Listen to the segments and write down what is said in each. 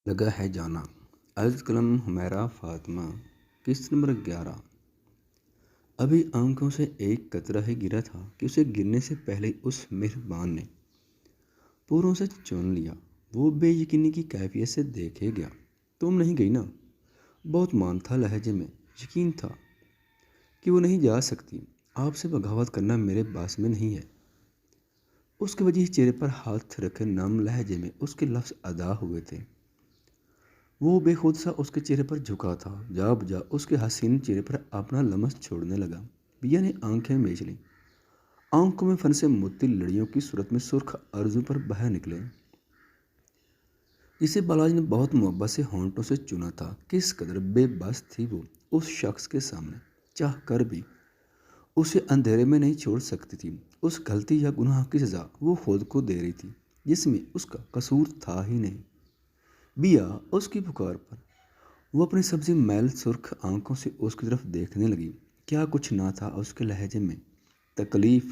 لگا ہے جانا از قلم حمیرہ فاطمہ قسط نمبر 11۔ ابھی آنکھوں سے ایک قطرہ ہی گرا تھا کہ اسے گرنے سے پہلے اس مہربان نے پوروں سے چن لیا۔ وہ بے یقینی کی کیفیت سے دیکھے گیا۔ تم نہیں گئی نا؟ بہت مان تھا لہجے میں، یقین تھا کہ وہ نہیں جا سکتی۔ آپ سے بغاوت کرنا میرے باس میں نہیں ہے۔ اس کے وجہ چہرے پر ہاتھ رکھے نرم لہجے میں اس کے لفظ ادا ہوئے تھے۔ وہ بے خود سا اس کے چہرے پر جھکا تھا، جا بجا اس کے حسین چہرے پر اپنا لمس چھوڑنے لگا۔ بیا نے آنکھیں میچ لیں، آنکھوں میں فن سے موتی لڑیوں کی صورت میں سرخ ارزو پر بہہ نکلے، جسے بالاج نے بہت محبت سے ہونٹوں سے چنا تھا۔ کس قدر بے بس تھی وہ اس شخص کے سامنے، چاہ کر بھی اسے اندھیرے میں نہیں چھوڑ سکتی تھی۔ اس غلطی یا گناہ کی سزا وہ خود کو دے رہی تھی جس میں اس کا قصور تھا ہی نہیں۔ بیا اس کی پکار پر وہ اپنی سبزی میل سرخ آنکھوں سے اس کی طرف دیکھنے لگی۔ کیا کچھ نہ تھا اس کے لہجے میں، تکلیف،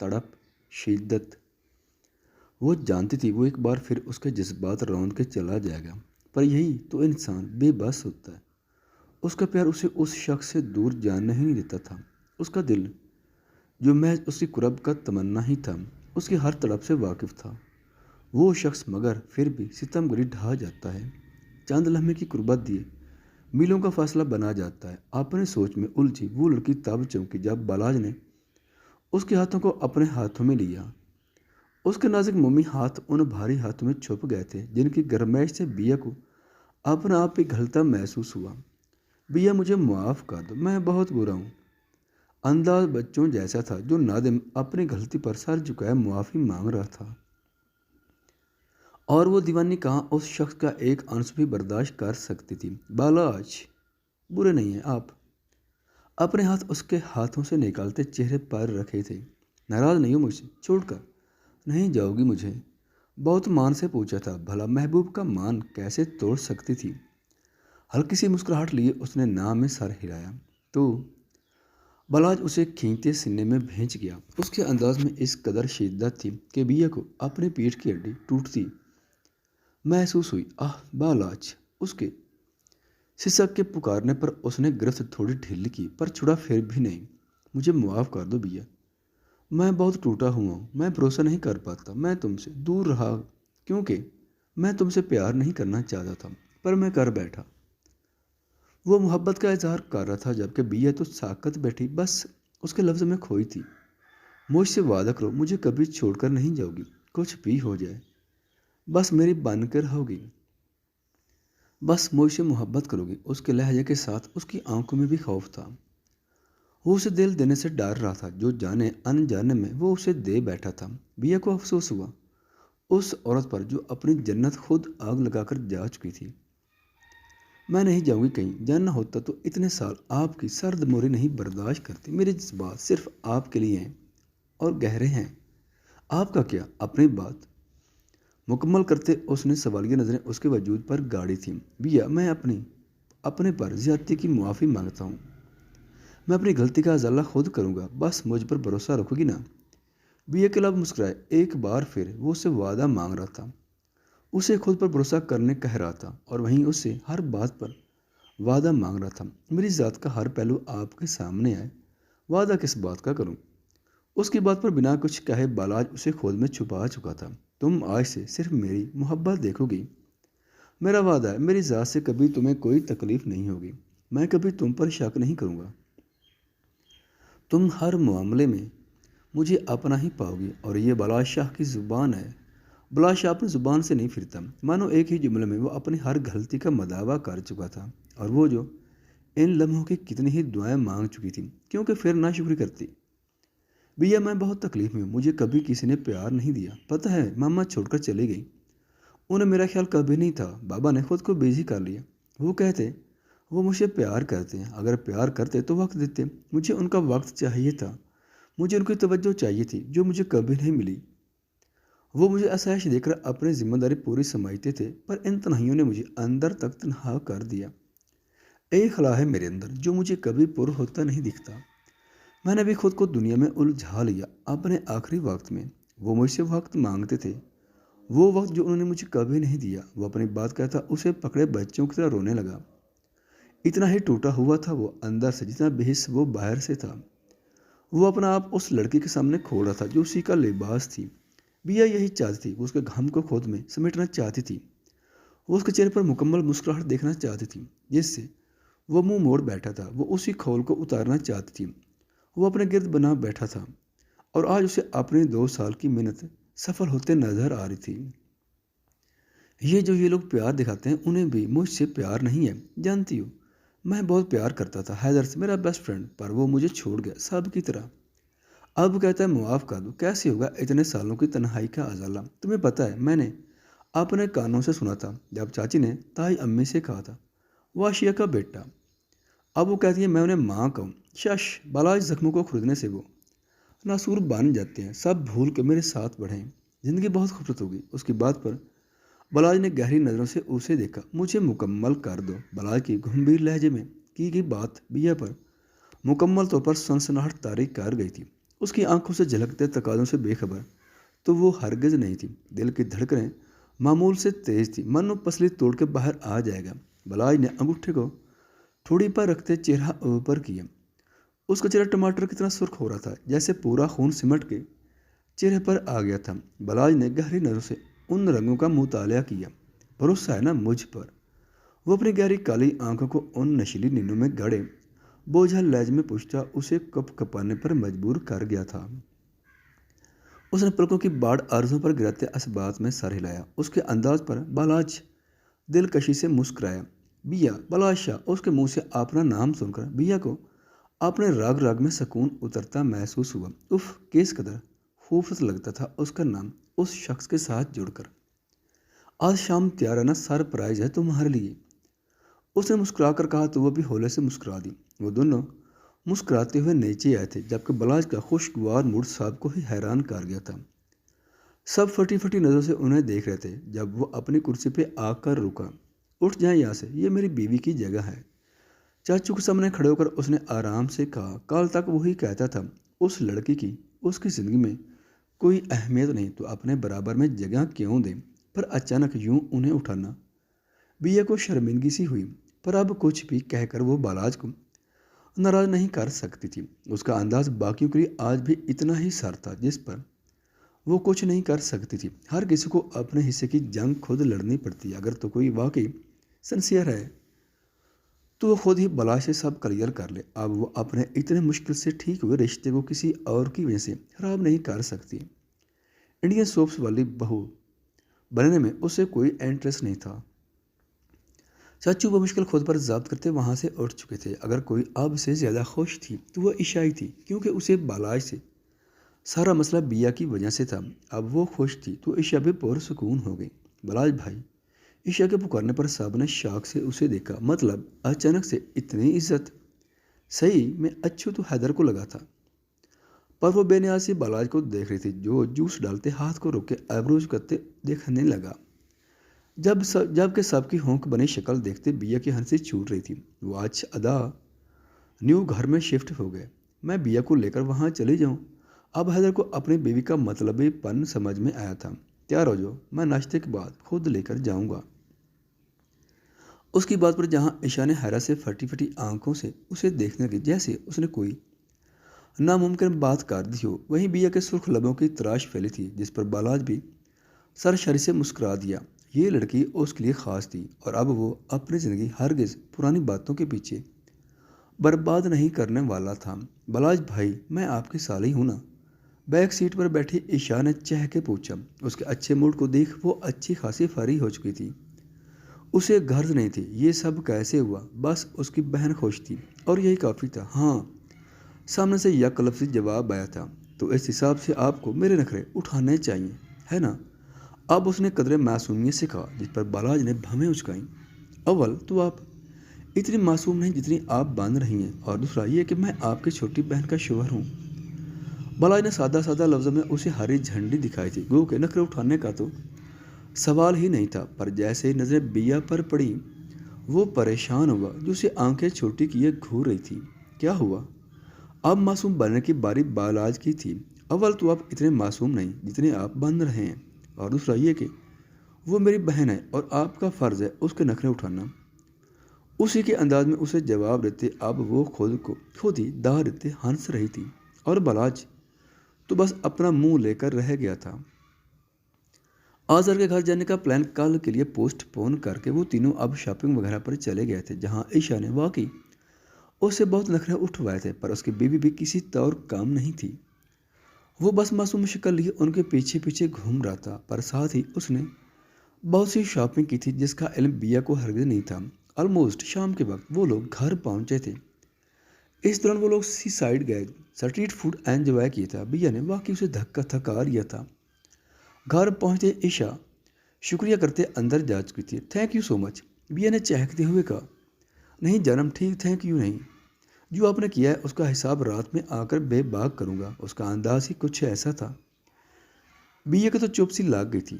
تڑپ، شدت۔ وہ جانتی تھی وہ ایک بار پھر اس کے جذبات روند کے چلا جائے گا، پر یہی تو انسان بے بس ہوتا ہے۔ اس کا پیار اسے اس شخص سے دور جانے ہی نہیں دیتا تھا۔ اس کا دل جو محض اس کی قرب کا تمنا ہی تھا، اس کی ہر تڑپ سے واقف تھا۔ وہ شخص مگر پھر بھی ستم گری ڈھا جاتا ہے، چند لمحے کی قربت دیے میلوں کا فاصلہ بنا جاتا ہے۔ اپنے سوچ میں الجھی وہ لڑکی تب چونکی جب بالاج نے اس کے ہاتھوں کو اپنے ہاتھوں میں لیا۔ اس کے نازک مومی ہاتھ ان بھاری ہاتھوں میں چھپ گئے تھے جن کی گرمائش سے بیا کو اپنا آپ ہی گھلتا محسوس ہوا۔ بیا مجھے معاف کر دو، میں بہت برا ہوں۔ انداز بچوں جیسا تھا جو نادم اپنی غلطی پر سر جھکائے معافی مانگ رہا تھا، اور وہ دیوانی کہاں اس شخص کا ایک عنصر بھی برداشت کر سکتی تھی۔ بالاج برے نہیں ہیں آپ؟ اپنے ہاتھ اس کے ہاتھوں سے نکالتے چہرے پر رکھے تھے۔ ناراض نہیں ہو مجھ سے؟ چھوڑ کر نہیں جاؤ گی مجھے؟ بہت مان سے پوچھا تھا، بھلا محبوب کا مان کیسے توڑ سکتی تھی؟ ہلکی سی مسکراہٹ لیے اس نے نام میں سر ہلایا تو بالاج اسے کھینچتے سینے میں بھینچ گیا۔ اس کے انداز میں اس قدر شدت تھی کہ بیا کو اپنی پیٹھ کی ہڈی ٹوٹتی محسوس ہوئی۔ آہ بالاج! اس کے سسک کے پکارنے پر اس نے گرفت تھوڑی ڈھیلی کی، پر چھڑا پھر بھی نہیں۔ مجھے معاف کر دو بیا، میں بہت ٹوٹا ہوا ہوں۔ میں بھروسہ نہیں کر پاتا، میں تم سے دور رہا کیونکہ میں تم سے پیار نہیں کرنا چاہتا تھا، پر میں کر بیٹھا۔ وہ محبت کا اظہار کر رہا تھا جبکہ بیا تو ساکت بیٹھی بس اس کے لفظ میں کھوئی تھی۔ مجھ سے وعدہ کرو مجھے کبھی چھوڑ کر نہیں جاؤ گی، کچھ بھی ہو جائے بس میری بن کر رہو گی، بس مجھ سے محبت کرو گی۔ اس کے لہجے کے ساتھ اس کی آنکھوں میں بھی خوف تھا۔ وہ اسے دل دینے سے ڈر رہا تھا جو جانے انجانے میں وہ اسے دے بیٹھا تھا۔ بیا کو افسوس ہوا اس عورت پر جو اپنی جنت خود آگ لگا کر جا چکی تھی۔ میں نہیں جاؤں گی کہیں، جاننا ہوتا تو اتنے سال آپ کی سرد موری نہیں برداشت کرتی۔ میرے جذبات صرف آپ کے لیے ہیں اور گہرے ہیں۔ آپ کا کیا؟ اپنی بات مکمل کرتے اس نے سوالیہ نظریں اس کے وجود پر گاڑی تھیں۔ بیا میں اپنے پر زیادتی کی معافی مانگتا ہوں، میں اپنی غلطی کا ازالہ خود کروں گا، بس مجھ پر بھروسہ رکھو گی نا؟ بیا کے لب مسکرائے۔ ایک بار پھر وہ اسے وعدہ مانگ رہا تھا، اسے خود پر بھروسہ کرنے کہہ رہا تھا، اور وہیں اس سے ہر بات پر وعدہ مانگ رہا تھا۔ میری ذات کا ہر پہلو آپ کے سامنے آئے، وعدہ کس بات کا کروں؟ اس کی بات پر بنا کچھ کہے بالاج اسے خود میں چھپا چکا تھا۔ تم آج سے صرف میری محبت دیکھو گی، میرا وعدہ ہے میری ذات سے کبھی تمہیں کوئی تکلیف نہیں ہوگی، میں کبھی تم پر شک نہیں کروں گا، تم ہر معاملے میں مجھے اپنا ہی پاؤ گی۔ اور یہ بالاج شاہ کی زبان ہے۔ بالاج شاہ اپنی زبان سے نہیں پھرتا، مانو ایک ہی جملے میں وہ اپنی ہر غلطی کا مداوع کر چکا تھا، اور وہ جو ان لمحوں کی کتنی ہی دعائیں مانگ چکی تھی کیونکہ پھر نہ شکری کرتی۔ بیا میں بہت تکلیف میں ہوں، مجھے کبھی کسی نے پیار نہیں دیا، پتہ ہے ماما چھوڑ کر چلی گئی، انہیں میرا خیال کبھی نہیں تھا، بابا نے خود کو بیزی کر لیا، وہ کہتے وہ مجھ سے پیار کرتے ہیں، اگر پیار کرتے تو وقت دیتے، مجھے ان کا وقت چاہیے تھا، مجھے ان کی توجہ چاہیے تھی جو مجھے کبھی نہیں ملی۔ وہ مجھے آسائش دے کر اپنی ذمہ داری پوری سمجھتے تھے، پر ان تنہائیوں نے مجھے اندر تک تنہا کر دیا۔ ایک خلا ہے میرے اندر جو مجھے کبھی پر ہوتا نہیں دکھتا، میں نے بھی خود کو دنیا میں الجھا لیا۔ اپنے آخری وقت میں وہ مجھ سے وقت مانگتے تھے، وہ وقت جو انہوں نے مجھے کبھی نہیں دیا۔ وہ اپنی بات کہتا اسے پکڑے بچوں کی طرح رونے لگا۔ اتنا ہی ٹوٹا ہوا تھا وہ اندر سے جتنا بے حس وہ باہر سے تھا۔ وہ اپنا آپ اس لڑکی کے سامنے کھول رہا تھا جو اسی کا لباس تھی۔ بیا یہی چاہتی تھی، وہ اس کے غم کو خود میں سمیٹنا چاہتی تھی۔ وہ اس کے چہرے پر مکمل مسکراہٹ دیکھنا چاہتی تھی جس سے وہ منہ موڑ بیٹھا تھا۔ وہ اسی کھول کو اتارنا چاہتی تھی۔ وہ اپنے گرد بنا بیٹھا تھا اور آج اسے اپنی 2 سال کی محنت سفل ہوتے نظر آ رہی تھی۔ یہ لوگ پیار دکھاتے ہیں انہیں بھی مجھ سے پیار نہیں ہے، جانتی ہو میں بہت پیار کرتا تھا حیدر سے، میرا بیسٹ فرینڈ، پر وہ مجھے چھوڑ گیا سب کی طرح۔ اب کہتا ہے معاف کر دو، کیسے ہوگا اتنے سالوں کی تنہائی کا ازالہ؟ تمہیں پتہ ہے میں نے اپنے کانوں سے سنا تھا جب چاچی نے تائی امی سے کہا تھا وہ آشیا کا بیٹا۔ اب وہ کہتی ہے میں انہیں ماں کہوں۔ شش، بالاج زخموں کو خریدنے سے وہ ناسور بن جاتے ہیں۔ سب بھول کے میرے ساتھ بڑھیں، زندگی بہت خوبصورت ہوگی۔ اس کی بات پر بالاج نے گہری نظروں سے اسے دیکھا۔ مجھے مکمل کر دو۔ بالاج کی گھمبیر لہجے میں کی گئی بات بیا پر مکمل طور پر سنسناہٹ طاری کر گئی تھی۔ اس کی آنکھوں سے جھلکتے تقاضوں سے بے خبر تو وہ ہرگز نہیں تھی۔ دل کی دھڑکنیں معمول سے تیز تھی، منو پسلی توڑ کے باہر آ جائے گا۔ بالاج نے انگوٹھے کو ٹھوڑی پر رکھتے چہرہ اوپر کیا۔ اس کا چہرہ ٹماٹر کی طرح سرخ ہو رہا تھا، جیسے پورا خون سمٹ کے چہرے پر آ گیا تھا۔ بالاج نے گہری نظروں سے ان رنگوں کا مطالعہ کیا۔ بھروسہ ہے نا مجھ پر؟ وہ اپنی گہری کالی آنکھوں کو ان نشیلی نیندوں میں گڑے بوجھل لہجے میں پوچھتا اسے کپ کپانے پر مجبور کر گیا تھا۔ اس نے پلکوں کی باڑ عرضوں پر گراتے اسبات میں سر ہلایا۔ اس کے انداز پر بالاج دلکشی سے مسکرایا۔ بیا، بالاج شاہ۔ اس کے منہ سے اپنا نام سن کر بیا کو اپنے راگ راگ میں سکون اترتا محسوس ہوا۔ اف، کس قدر خوبصورت لگتا تھا اس کا نام اس شخص کے ساتھ جڑ کر۔ آج شام تیار رہنا، سرپرائز ہے تمہارے لیے، اس نے مسکرا کر کہا تو وہ بھی ہولے سے مسکرا دی۔ وہ دونوں مسکراتے ہوئے نیچے آئے تھے جبکہ بالاج کا خوشگوار موڈ سب کو ہی حیران کر گیا تھا۔ سب پھٹی پھٹی نظروں سے انہیں دیکھ رہے تھے۔ جب وہ اپنی کرسی پہ آ کر رکا، اٹھ جائیں یہاں سے، یہ میری بیوی کی جگہ ہے۔ چاچو کے سامنے کھڑے ہو کر اس نے آرام سے کہا، کل تک وہی کہتا تھا اس لڑکی کی اس کی زندگی میں کوئی اہمیت نہیں تو اپنے برابر میں جگہ کیوں دیں، پر اچانک یوں انہیں اٹھانا بیا کو شرمندگی سی ہوئی۔ پر اب کچھ بھی کہہ کر وہ بالاج کو ناراض نہیں کر سکتی تھی۔ اس کا انداز باقیوں کے لیے آج بھی اتنا ہی سر تھا جس پر وہ کچھ نہیں کر سکتی تھی۔ ہر کسی کو اپنے حصے کی جنگ خود لڑنی پڑتی ہے۔ اگر تو کوئی واقعی سنسیئر ہے تو وہ خود ہی بالاج سے سب کلیئر کر لے۔ اب وہ اپنے اتنے مشکل سے ٹھیک ہوئے رشتے کو کسی اور کی وجہ سے خراب نہیں کر سکتی۔ انڈین سوپس والی بہو بننے میں اسے کوئی انٹرسٹ نہیں تھا۔ چاچو بمشکل خود پر ضبط کرتے وہاں سے اٹھ چکے تھے۔ اگر کوئی اب سے زیادہ خوش تھی تو وہ عشائی تھی، کیونکہ اسے بالاج سے سارا مسئلہ بیا کی وجہ سے تھا۔ اب وہ خوش تھی تو عشا بھی پرسکون ہو گئی۔ بالاج بھائی، عشا کے پکارنے پر سب نے شاک سے اسے دیکھا۔ مطلب اچانک سے اتنی عزت؟ صحیح میں اچھو تو حیدر کو لگا تھا، پر وہ بے نیاز سے بالاج کو دیکھ رہی تھی جو جوس ڈالتے ہاتھ کو روک کے ایبروز کرتے دیکھنے لگا۔ جب کہ سب کی ہونک بنی شکل دیکھتے بیا کی ہنسی چھوٹ رہی تھی۔ وہ آج ادا نیو گھر میں شفٹ ہو گئے۔ میں بیا کو لے کر وہاں چلی جاؤں؟ اب حیدر کو اپنی بیوی کا مطلبی پن سمجھ میں آیا تھا۔ تیار ہو جاؤ، میں ناشتے کے بعد خود لے کر جاؤں گا۔ اس کی بات پر جہاں عشا نے حیرت سے پھٹی پھٹی آنکھوں سے اسے دیکھنے لگی جیسے اس نے کوئی ناممکن بات کر دی ہو، وہیں بیا کے سرخ لبوں کی تراش پھیلی تھی جس پر بالاج بھی سرشری سے مسکرا دیا۔ یہ لڑکی اس کے لیے خاص تھی اور اب وہ اپنی زندگی ہرگز پرانی باتوں کے پیچھے برباد نہیں کرنے والا تھا۔ بالاج بھائی، میں آپ کی سالی ہوں نا؟ بیک سیٹ پر بیٹھی عشا نے چہہ کے پوچھا۔ اس کے اچھے موڈ کو دیکھ وہ اچھی خاصی فاری ہو چکی تھی۔ اسے غرض نہیں تھی یہ سب کیسے ہوا، بس اس کی بہن خوش تھی اور یہی کافی تھا۔ ہاں، سامنے سے یک لفظی جواب آیا تھا، تو اس حساب سے آپ کو میرے نخرے اٹھانے چاہیے، ہے نا؟ اب اس نے قدرے معصومیت سے کہا جس پر بالاج نے بھویں اچکائیں۔ اول تو آپ اتنی معصوم نہیں جتنی آپ بن رہی ہیں، اور دوسرا یہ کہ میں آپ کی چھوٹی بہن کا شوہر ہوں۔ بالاج نے سادہ سادہ لفظوں میں اسے ہری جھنڈی دکھائی تھی، گو کہ نخرے اٹھانے کا تو سوال ہی نہیں تھا۔ پر جیسے ہی نظریں بیا پر پڑی وہ پریشان ہوا جو اسے آنکھیں چھوٹی کیے گھور رہی تھی۔ کیا ہوا؟ اب معصوم بننے کی باری بالاج کی تھی۔ اول تو آپ اتنے معصوم نہیں جتنے آپ بن رہے ہیں، اور دوسرا یہ کہ وہ میری بہن ہے اور آپ کا فرض ہے اس کے نخرے اٹھانا۔ اسی کے انداز میں اسے جواب دیتے اب وہ خود ہی داہ دیتے ہنس رہی تھی اور بلاج تو بس اپنا منہ لے کر رہ گیا تھا۔ آزر کے گھر جانے کا پلان کل کے لیے پوسٹ پون کر کے وہ تینوں اب شاپنگ وغیرہ پر چلے گئے تھے، جہاں عائشہ نے واقعی اس سے بہت نخرے اٹھوائے تھے، پر اس کی بیوی بھی کسی طور کام نہیں تھی۔ وہ بس معصوم شکل لیے ان کے پیچھے پیچھے گھوم رہا تھا، پر ساتھ ہی اس نے بہت سی شاپنگ کی تھی جس کا علم بیا کو ہرگز نہیں تھا۔ آلموسٹ شام کے وقت وہ لوگ گھر پہنچے تھے۔ اس دوران وہ لوگ سی سائڈ گئے، اسٹریٹ فوڈ انجوائے کیا تھا۔ بیا نے واقعی اسے دھکا تھکا لیا تھا۔ گھر پہنچتے عائشہ شکریہ کرتے اندر جا چکی تھی۔ تھینک یو سو مچ، بیا نے چہکتے ہوئے کہا۔ نہیں جنم ٹھیک، تھینک یو نہیں، جو آپ نے کیا ہے اس کا حساب رات میں آ کر بے باک کروں گا۔ اس کا انداز ہی کچھ ایسا تھا۔ بیا کو تو چپ سی لگ گئی تھی۔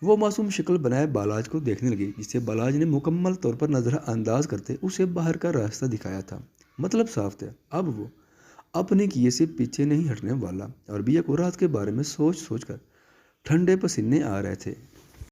وہ معصوم شکل بنائے بالاج کو دیکھنے لگی، جسے بالاج نے مکمل طور پر نظر انداز کرتے اسے باہر کا راستہ دکھایا تھا۔ مطلب صاف تھا، اب وہ اپنے کیے سے پیچھے نہیں ہٹنے والا، اور بیا کو رات کے بارے میں سوچ سوچ کر ٹھنڈے پسینے آ رہے تھے۔